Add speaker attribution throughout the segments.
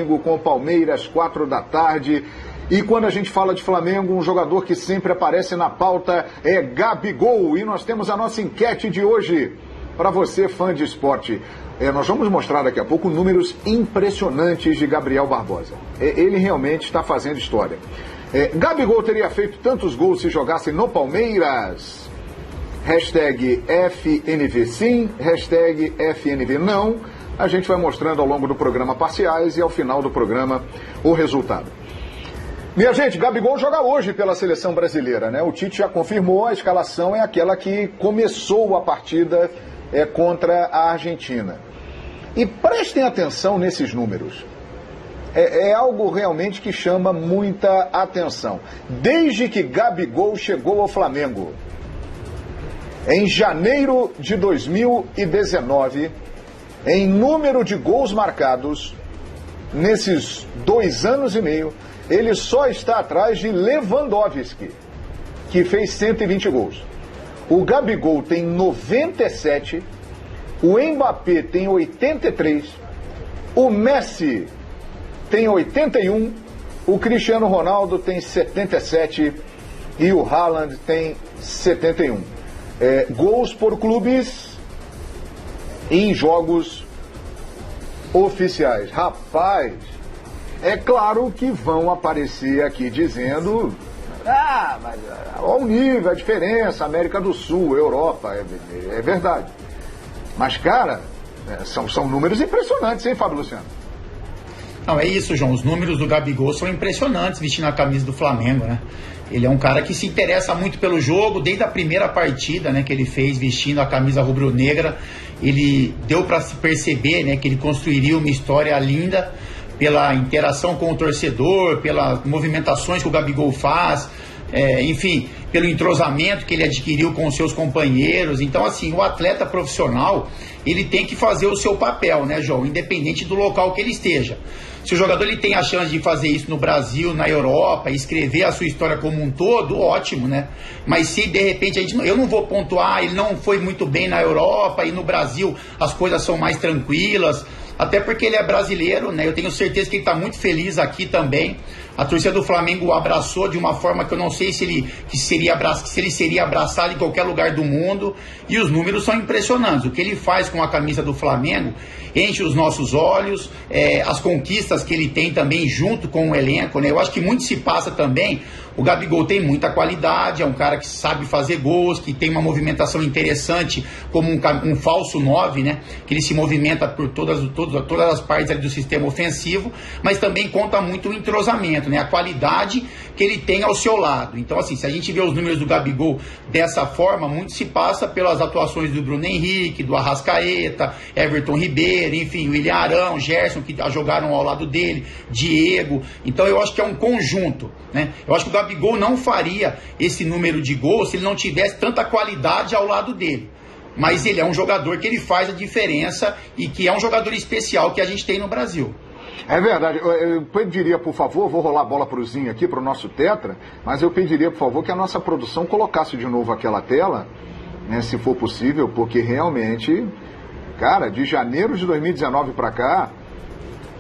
Speaker 1: com o Palmeiras, 4 da tarde. E quando a gente fala de Flamengo, um jogador que sempre aparece na pauta é Gabigol. E nós temos a nossa enquete de hoje para você, fã de esporte. Nós vamos mostrar daqui a pouco números impressionantes de Gabriel Barbosa. Ele realmente está fazendo história. Gabigol teria feito tantos gols se jogasse no Palmeiras? Hashtag FNV sim, hashtag FNV não. A gente vai mostrando ao longo do programa parciais e ao final do programa o resultado. Minha gente, Gabigol joga hoje pela seleção brasileira, né? O Tite já confirmou, a escalação é aquela que começou a partida contra a Argentina. E prestem atenção nesses números. É algo realmente que chama muita atenção. Desde que Gabigol chegou ao Flamengo, em janeiro de 2019, em número de gols marcados, nesses 2 anos e meio, ele só está atrás de Lewandowski, que fez 120 gols. O Gabigol tem 97, o Mbappé tem 83, o Messi tem 81, o Cristiano Ronaldo tem 77 e o Haaland tem 71. Gols por clubes em jogos oficiais. Rapaz, é claro que vão aparecer aqui dizendo: mas olha o nível, a diferença, América do Sul, Europa, é verdade. Mas, cara, são números impressionantes, hein, Fábio Luciano?
Speaker 2: Não, é isso, João. Os números do Gabigol são impressionantes vestindo a camisa do Flamengo, né? Ele é um cara que se interessa muito pelo jogo, desde a primeira partida, né, que ele fez vestindo a camisa rubro-negra. Ele deu para se perceber, né, que ele construiria uma história linda pela interação com o torcedor, pelas movimentações que o Gabigol faz, enfim, pelo entrosamento que ele adquiriu com os seus companheiros. Então, assim, o atleta profissional, ele tem que fazer o seu papel, né, João? Independente do local que ele esteja. Se o jogador ele tem a chance de fazer isso no Brasil, na Europa, escrever a sua história como um todo, ótimo, né? Mas se de repente eu não vou pontuar, ele não foi muito bem na Europa e no Brasil as coisas são mais tranquilas, até porque ele é brasileiro, né? Eu tenho certeza que ele está muito feliz aqui também. A torcida do Flamengo o abraçou de uma forma que eu não sei se ele seria abraçado em qualquer lugar do mundo. E os números são impressionantes. O que ele faz com a camisa do Flamengo enche os nossos olhos. As conquistas que ele tem também junto com o elenco, né? Eu acho que muito se passa também. O Gabigol tem muita qualidade, é um cara que sabe fazer gols, que tem uma movimentação interessante como um falso 9, né? Que ele se movimenta por todas as partes ali do sistema ofensivo, mas também conta muito o entrosamento, né? A qualidade que ele tem ao seu lado. Então, assim, se a gente vê os números do Gabigol dessa forma, muito se passa pelas atuações do Bruno Henrique, do Arrascaeta, Everton Ribeiro, enfim, William Arão, Gerson, que jogaram ao lado dele, Diego. Então, eu acho que é um conjunto, né? Eu acho que o Gabigol não faria esse número de gols se ele não tivesse tanta qualidade ao lado dele. Mas ele é um jogador que ele faz a diferença e que é um jogador especial que a gente tem no Brasil.
Speaker 1: É verdade. Eu pediria, por favor, vou rolar a bola pro Zinho aqui, pro nosso Tetra, mas eu pediria, por favor, que a nossa produção colocasse de novo aquela tela, né, se for possível, porque realmente, cara, de janeiro de 2019 para cá,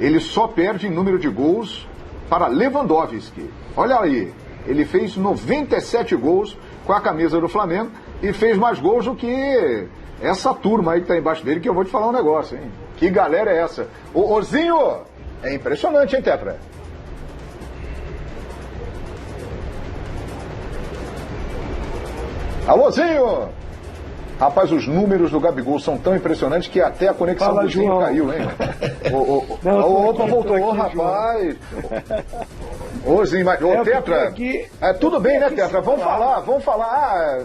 Speaker 1: ele só perde em número de gols para Lewandowski. Olha aí, ele fez 97 gols com a camisa do Flamengo e fez mais gols do que essa turma aí que tá embaixo dele, que eu vou te falar um negócio, hein? Que galera é essa? Ô Zinho, é impressionante, hein, Tetra? Alô, Zinho! Rapaz, os números do Gabigol são tão impressionantes que até a conexão do Zinho caiu, hein? Opa, voltou, ô, rapaz! Ô, Zinho, ô, Tetra, tudo bem, né, Tetra? Vamos falar.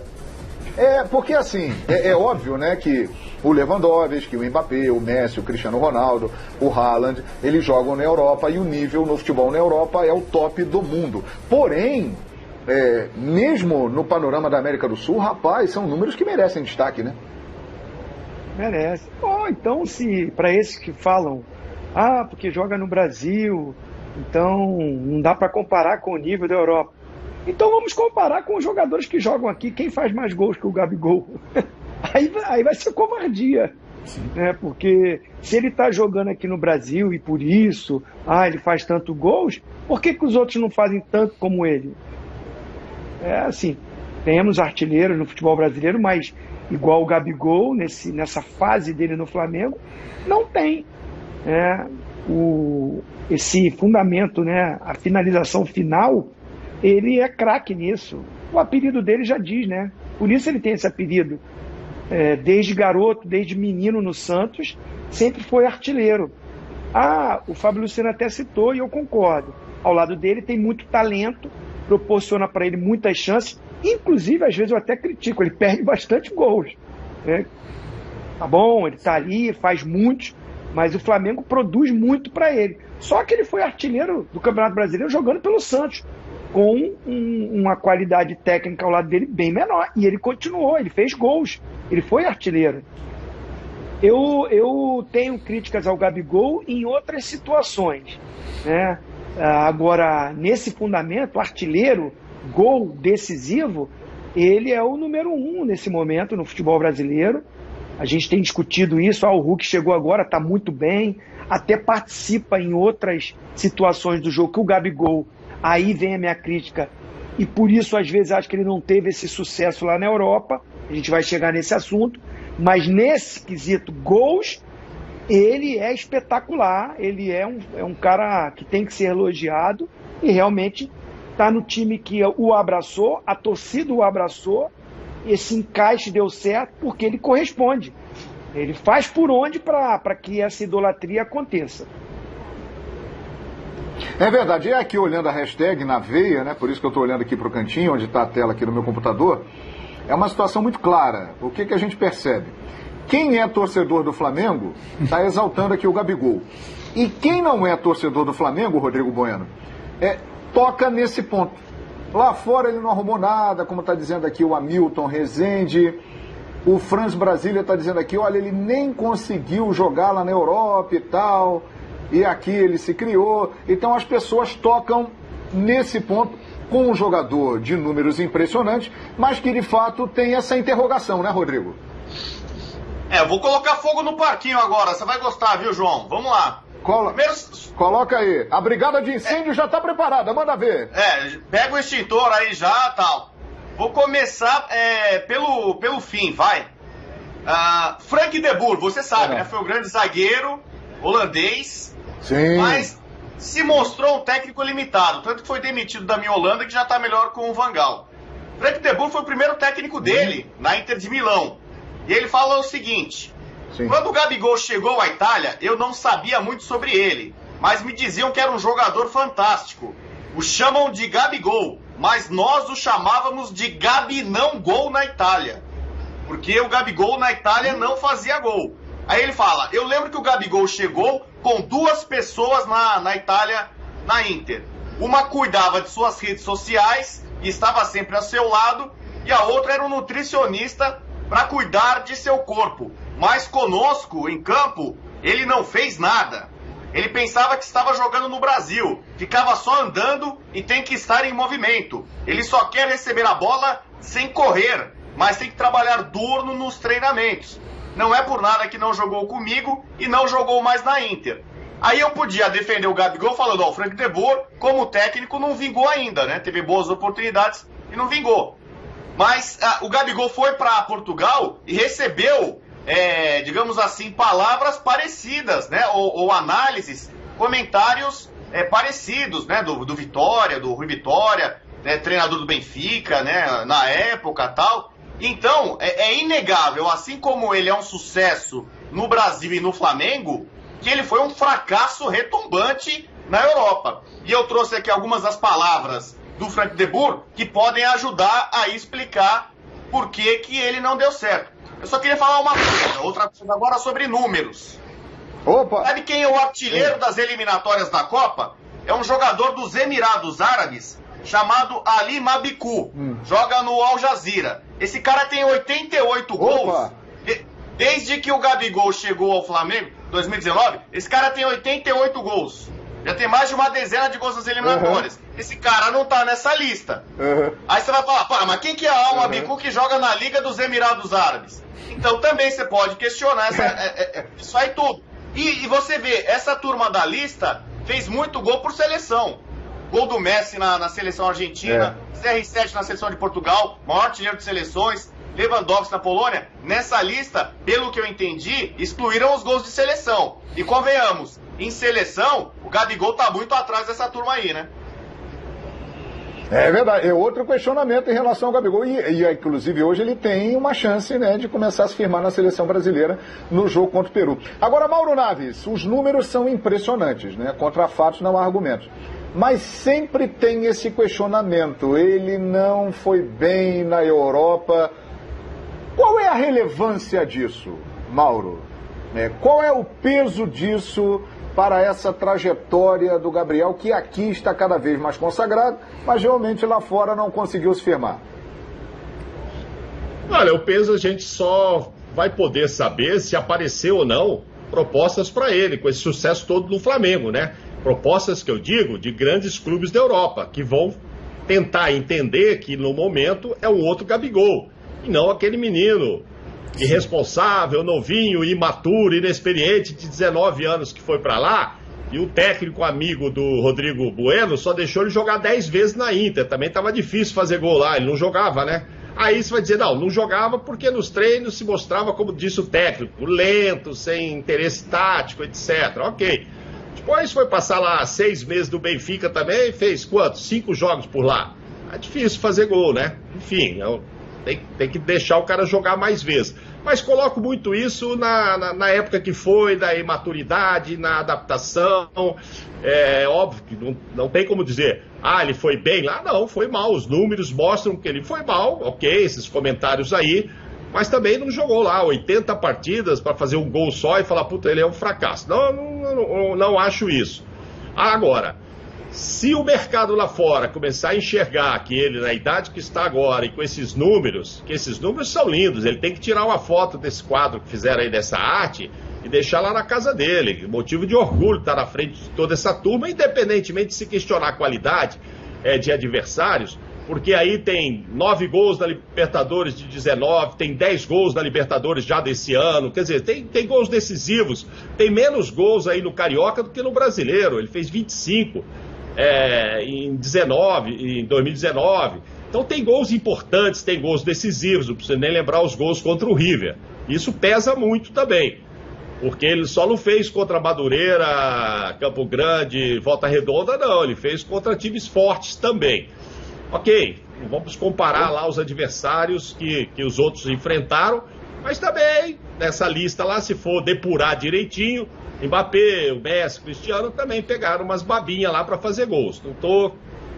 Speaker 1: Porque assim, é óbvio, né, que o Lewandowski, o Mbappé, o Messi, o Cristiano Ronaldo, o Haaland, eles jogam na Europa e o nível no futebol na Europa é o top do mundo. Porém, mesmo no panorama da América do Sul, rapaz, são números que merecem destaque, né?
Speaker 3: Merece. Então, se para esses que falam, porque joga no Brasil, então não dá para comparar com o nível da Europa. Então vamos comparar com os jogadores que jogam aqui, quem faz mais gols que o Gabigol. Aí vai ser covardia. né? Porque se ele está jogando aqui no Brasil e por isso, ele faz tanto gols, por que os outros não fazem tanto como ele? É assim, temos artilheiros no futebol brasileiro, mas igual o Gabigol, nessa fase dele no Flamengo, não tem. Esse fundamento, né, a finalização final, ele é craque nisso. O apelido dele já diz, né? Por isso ele tem esse apelido. Desde garoto, desde menino no Santos, sempre foi artilheiro. O Fábio Luciano até citou e eu concordo. Ao lado dele tem muito talento, proporciona para ele muitas chances, inclusive às vezes eu até critico, ele perde bastante gols. Tá bom, ele tá ali, faz muitos, mas o Flamengo produz muito para ele. Só que ele foi artilheiro do Campeonato Brasileiro jogando pelo Santos, com uma qualidade técnica ao lado dele bem menor. E ele continuou, ele fez gols, ele foi artilheiro. Eu tenho críticas ao Gabigol em outras situações, né? Agora, nesse fundamento, artilheiro, gol decisivo, ele é o número 1 nesse momento no futebol brasileiro. A gente tem discutido isso, o Hulk chegou agora, está muito bem, até participa em outras situações do jogo que o Gabigol, aí vem a minha crítica, e por isso às vezes acho que ele não teve esse sucesso lá na Europa, a gente vai chegar nesse assunto, mas nesse quesito gols, ele é espetacular, ele é um cara que tem que ser elogiado, e realmente está no time que o abraçou, a torcida o abraçou, esse encaixe deu certo porque ele corresponde. Ele faz por onde para que essa idolatria aconteça.
Speaker 1: É verdade, é aqui olhando a hashtag na veia, né? Por isso que eu estou olhando aqui para o cantinho, onde está a tela aqui no meu computador, é uma situação muito clara. O que a gente percebe? Quem é torcedor do Flamengo está exaltando aqui o Gabigol. E quem não é torcedor do Flamengo, Rodrigo Bueno, toca nesse ponto. Lá fora ele não arrumou nada, como está dizendo aqui o Hamilton Rezende. O Franz Brasília está dizendo aqui, olha, ele nem conseguiu jogar lá na Europa e tal, e aqui ele se criou. Então as pessoas tocam nesse ponto com um jogador de números impressionantes, mas que de fato tem essa interrogação, né, Rodrigo?
Speaker 4: Eu vou colocar fogo no parquinho agora, você vai gostar, viu, João? Vamos lá.
Speaker 1: Coloca aí. A brigada de incêndio já está preparada, manda ver.
Speaker 4: Pega o extintor aí já, tal. Vou começar pelo fim, vai. Frank de Boer, você sabe, né? Foi um grande zagueiro holandês.
Speaker 1: Sim.
Speaker 4: Mas se mostrou um técnico limitado, tanto que foi demitido da minha Holanda, que já está melhor com o Van Gaal. Frank de Boer foi o primeiro técnico dele na Inter de Milão. E ele fala o seguinte: quando o Gabigol chegou à Itália, eu não sabia muito sobre ele, mas me diziam que era um jogador fantástico. O chamam de Gabigol, mas nós o chamávamos de Gabi não gol na Itália, porque o Gabigol na Itália não fazia gol. Aí ele fala, eu lembro que o Gabigol chegou com 2 pessoas na Itália, na Inter. Uma cuidava de suas redes sociais e estava sempre ao seu lado, e a outra era um nutricionista para cuidar de seu corpo. Mas conosco, em campo, ele não fez nada. Ele pensava que estava jogando no Brasil, ficava só andando e tem que estar em movimento. Ele só quer receber a bola sem correr, mas tem que trabalhar duro nos treinamentos. Não é por nada que não jogou comigo e não jogou mais na Inter. Aí eu podia defender o Gabigol falando, o Frank de Boer, como técnico, não vingou ainda, né? Teve boas oportunidades e não vingou. Mas o Gabigol foi para Portugal e recebeu, digamos assim, palavras parecidas, né? Ou análises, comentários parecidos, né? Do Vitória, do Rui Vitória, né? Treinador do Benfica, né? Na época e tal. Então, é inegável, assim como ele é um sucesso no Brasil e no Flamengo, que ele foi um fracasso retumbante na Europa. E eu trouxe aqui algumas das palavras do Frank de Boer que podem ajudar a explicar por que ele não deu certo. Eu só queria falar uma coisa, outra coisa agora sobre números.
Speaker 1: Opa!
Speaker 4: Sabe quem é o artilheiro das eliminatórias da Copa? É um jogador dos Emirados Árabes chamado Ali Mabiku. Joga no Al Jazeera. Esse cara tem 88 gols. Desde que o Gabigol chegou ao Flamengo, 2019, esse cara tem 88 gols. Já tem mais de uma dezena de gols nas eliminatórias. Esse cara não tá nessa lista. Aí você vai falar, pá, mas quem que é a Alma Bicu que joga na Liga dos Emirados Árabes? Então também você pode questionar isso aí tudo. E você vê, essa turma da lista fez muito gol por seleção. Gol do Messi na seleção argentina, CR7 na seleção de Portugal, maior artilheiro de seleções, Lewandowski na Polônia. Nessa lista, pelo que eu entendi, excluíram os gols de seleção. E convenhamos, em seleção, o Gabigol tá muito atrás dessa turma aí, né?
Speaker 1: É verdade, é outro questionamento em relação ao Gabigol, e inclusive hoje ele tem uma chance, né, de começar a se firmar na seleção brasileira no jogo contra o Peru. Agora, Mauro Naves, os números são impressionantes, né, contra fatos não há argumentos, mas sempre tem esse questionamento, ele não foi bem na Europa. Qual é a relevância disso, Mauro? Qual é o peso disso para essa trajetória do Gabriel, que aqui está cada vez mais consagrado, mas realmente lá fora não conseguiu se firmar?
Speaker 5: Olha, o peso a gente só vai poder saber se apareceu ou não propostas para ele, com esse sucesso todo no Flamengo, né? Propostas que eu digo de grandes clubes da Europa, que vão tentar entender que no momento é um outro Gabigol, e não aquele menino irresponsável, novinho, imaturo, inexperiente, de 19 anos que foi para lá, e o técnico amigo do Rodrigo Bueno só deixou ele jogar 10 vezes na Inter. Também estava difícil fazer gol lá, ele não jogava, né? Aí você vai dizer, não jogava porque nos treinos se mostrava, como disse o técnico, lento, sem interesse tático, etc. Ok. Depois foi passar lá 6 meses do Benfica também, fez quantos? 5 jogos por lá. É difícil fazer gol, né? Enfim, tem que deixar o cara jogar mais vezes. Mas coloco muito isso na época que foi, da imaturidade, na adaptação. É óbvio que não tem como dizer, ele foi bem lá. Não, foi mal. Os números mostram que ele foi mal, ok, esses comentários aí. Mas também não jogou lá 80 partidas para fazer um gol só e falar, puta, ele é um fracasso. Não acho isso. Agora, se o mercado lá fora começar a enxergar que ele, na idade que está agora e com esses números, que esses números são lindos, ele tem que tirar uma foto desse quadro que fizeram aí, dessa arte, e deixar lá na casa dele. Motivo de orgulho estar na frente de toda essa turma, independentemente de se questionar a qualidade de adversários, porque aí tem 9 gols na Libertadores de 19, tem 10 gols na Libertadores já desse ano, quer dizer, tem gols decisivos, tem menos gols aí no Carioca do que no Brasileiro, ele fez 25 em 2019, então tem gols importantes, tem gols decisivos, não precisa nem lembrar os gols contra o River, isso pesa muito também, porque ele só não fez contra Madureira, Campo Grande, Volta Redonda, não, ele fez contra times fortes também. Ok, vamos comparar lá os adversários que os outros enfrentaram, mas também nessa lista lá, se for depurar direitinho, Mbappé, o Messi, o Cristiano também pegaram umas babinhas lá para fazer gols. Não estou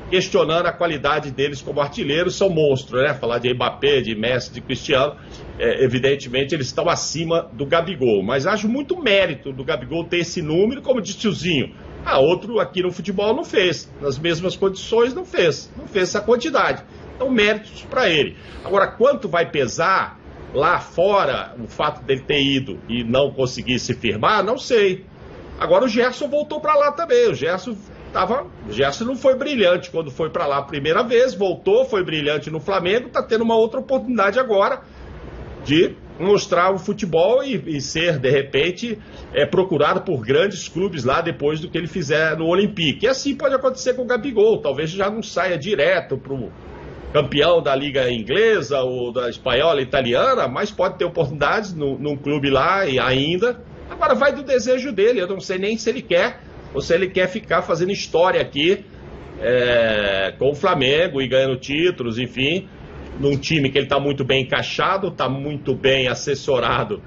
Speaker 5: questionando a qualidade deles como artilheiros, são monstros, né? Falar de Mbappé, de Messi, de Cristiano, evidentemente eles estão acima do Gabigol, mas acho muito mérito do Gabigol ter esse número, como disse o Zinho. Outro aqui no futebol não fez, nas mesmas condições não fez essa quantidade. Então méritos para ele. Agora, quanto vai pesar lá fora o fato dele ter ido e não conseguir se firmar, não sei. Agora o Gerson voltou para lá também, o Gerson não foi brilhante quando foi para lá a primeira vez, voltou, foi brilhante no Flamengo, está tendo uma outra oportunidade agora de mostrar o futebol e ser, de repente, procurado por grandes clubes lá depois do que ele fizer no Olympique. E assim pode acontecer com o Gabigol, talvez já não saia direto para o campeão da Liga Inglesa ou da Espanhola, Italiana, mas pode ter oportunidades num clube lá e ainda. Agora vai do desejo dele, eu não sei nem se ele quer ou se ele quer ficar fazendo história aqui com o Flamengo e ganhando títulos, enfim, num time que ele está muito bem encaixado, está muito bem assessorado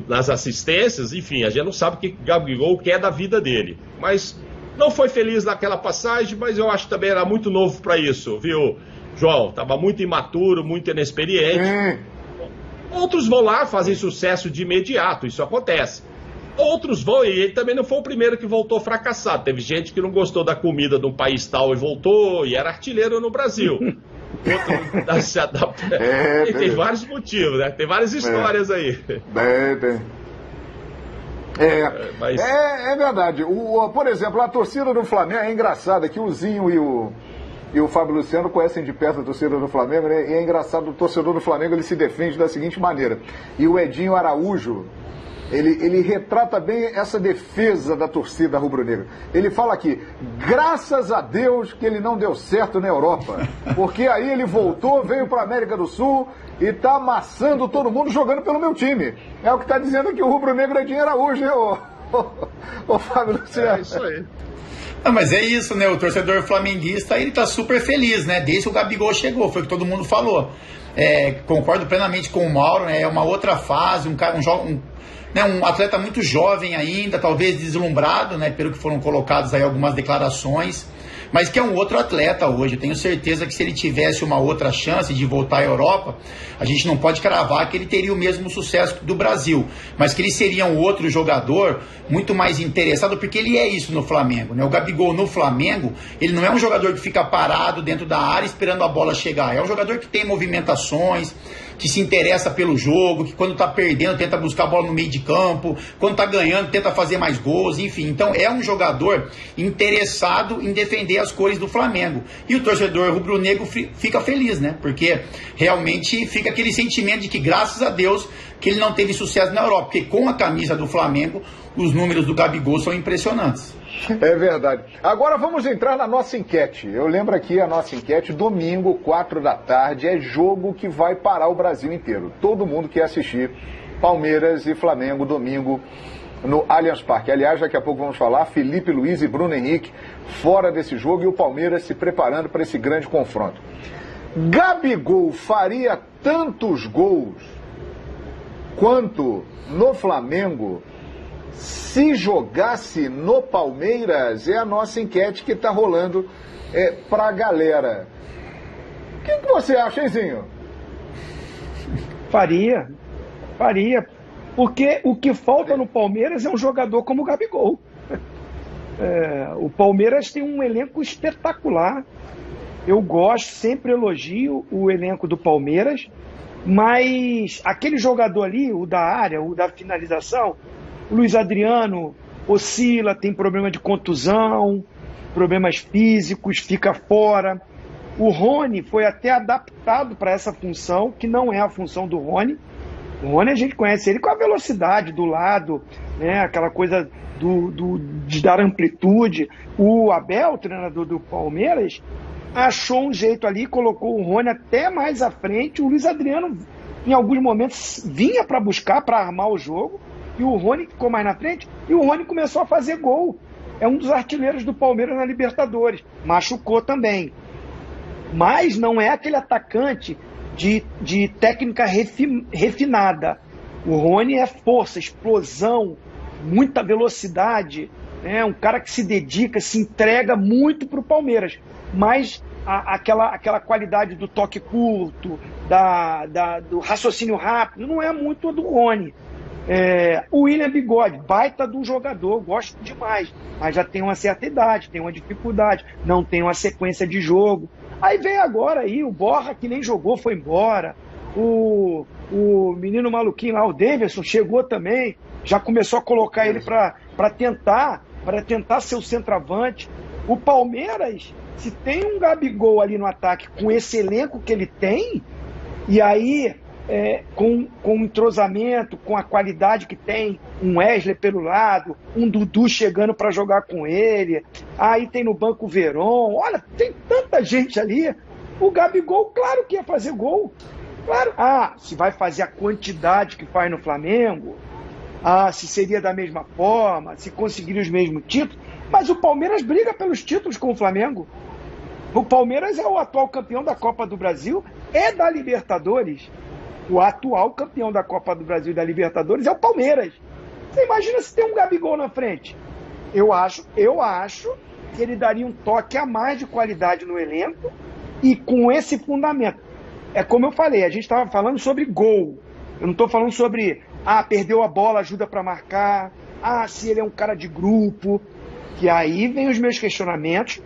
Speaker 5: nas assistências, enfim, a gente não sabe o que o Gabigol quer da vida dele, mas não foi feliz naquela passagem, mas eu acho que também era muito novo para isso, viu, João? Estava muito imaturo, muito inexperiente. Outros vão lá, fazem sucesso de imediato, isso acontece. Outros vão, e ele também não foi o primeiro que voltou fracassado. Teve gente que não gostou da comida de um país tal e voltou, e era artilheiro no Brasil. Outro se adapta. Tem vários motivos, né? Tem várias histórias aí.
Speaker 1: É verdade. Por exemplo, a torcida do Flamengo é engraçada, que o Zinho e o Fábio Luciano conhecem de perto a torcida do Flamengo, né? E é engraçado, o torcedor do Flamengo ele se defende da seguinte maneira. E o Edinho Araújo, ele retrata bem essa defesa da torcida rubro-negra. Ele fala aqui, graças a Deus que ele não deu certo na Europa, porque aí ele voltou, veio para a América do Sul e está amassando todo mundo jogando pelo meu time. É o que está dizendo aqui o rubro-negro Edinho Araújo, né, ô Fábio Luciano?
Speaker 5: É isso aí.
Speaker 2: Mas é isso, né? O torcedor flamenguista, ele tá super feliz, né? Desde que o Gabigol chegou, foi o que todo mundo falou. Concordo plenamente com o Mauro, né? É uma outra fase, um atleta muito jovem ainda, talvez deslumbrado, né? Pelo que foram colocadas aí algumas declarações, mas que é um outro atleta hoje. Eu tenho certeza que se ele tivesse uma outra chance de voltar à Europa, a gente não pode cravar que ele teria o mesmo sucesso do Brasil, mas que ele seria um outro jogador muito mais interessado, porque ele é isso no Flamengo, né? O Gabigol no Flamengo, ele não é um jogador que fica parado dentro da área esperando a bola chegar, é um jogador que tem movimentações, que se interessa pelo jogo, que quando tá perdendo tenta buscar a bola no meio de campo, quando tá ganhando tenta fazer mais gols, enfim. Então é um jogador interessado em defender as cores do Flamengo. E o torcedor rubro-negro fica feliz, né? Porque realmente fica aquele sentimento de que graças a Deus que ele não teve sucesso na Europa, porque com a camisa do Flamengo os números do Gabigol são impressionantes.
Speaker 1: É verdade. Agora vamos entrar na nossa enquete. Eu lembro aqui a nossa enquete, domingo, 4 da tarde, é jogo que vai parar o Brasil inteiro. Todo mundo quer assistir Palmeiras e Flamengo domingo no Allianz Parque. Aliás, daqui a pouco vamos falar, Felipe Luiz e Bruno Henrique fora desse jogo e o Palmeiras se preparando para esse grande confronto. Gabigol faria tantos gols quanto no Flamengo se jogasse no Palmeiras? É a nossa enquete que está rolando para a galera. O que você acha, hein, Zinho?
Speaker 3: Faria. Porque o que falta no Palmeiras é um jogador como o Gabigol. O Palmeiras tem um elenco espetacular. Eu gosto, sempre elogio o elenco do Palmeiras, mas aquele jogador ali, o da área, o da finalização, o Luiz Adriano oscila, tem problema de contusão, problemas físicos, fica fora. O Rony foi até adaptado para essa função, que não é a função do Rony. O Rony a gente conhece ele com a velocidade do lado, né, aquela coisa de dar amplitude. O Abel, treinador do Palmeiras, achou um jeito ali, colocou o Rony até mais à frente. O Luiz Adriano, em alguns momentos, vinha para buscar, para armar o jogo, e o Rony ficou mais na frente, e o Rony começou a fazer gol. É um dos artilheiros do Palmeiras na Libertadores. Machucou também. Mas não é aquele atacante de técnica refinada. O Rony é força, explosão, muita velocidade, né? Um cara que se dedica, se entrega muito para o Palmeiras. Mas aquela qualidade do toque curto, do raciocínio rápido, não é muito a do Rony. O William Bigode, baita de um jogador, gosto demais, mas já tem uma certa idade, tem uma dificuldade, não tem uma sequência de jogo. Aí vem agora aí o Borja, que nem jogou, foi embora. O menino maluquinho lá, o Davidson, chegou também, já começou a colocar ele para tentar ser o centroavante. O Palmeiras, se tem um Gabigol ali no ataque com esse elenco que ele tem, e aí com o entrosamento, com a qualidade que tem, um Wesley pelo lado, um Dudu chegando para jogar com ele, aí tem no banco o Veron, olha, tem tanta gente ali. O Gabigol, claro que ia fazer gol, claro. Se vai fazer a quantidade que faz no Flamengo, se seria da mesma forma, se conseguiria os mesmos títulos, mas o Palmeiras briga pelos títulos com o Flamengo. O Palmeiras é o atual campeão da Copa do Brasil e da Libertadores. O atual campeão da Copa do Brasil e da Libertadores é o Palmeiras. Você imagina se tem um Gabigol na frente? Eu acho que ele daria um toque a mais de qualidade no elenco e com esse fundamento. É como eu falei, a gente estava falando sobre gol. Eu não estou falando sobre, perdeu a bola, ajuda para marcar, se ele é um cara de grupo, que aí vem os meus questionamentos.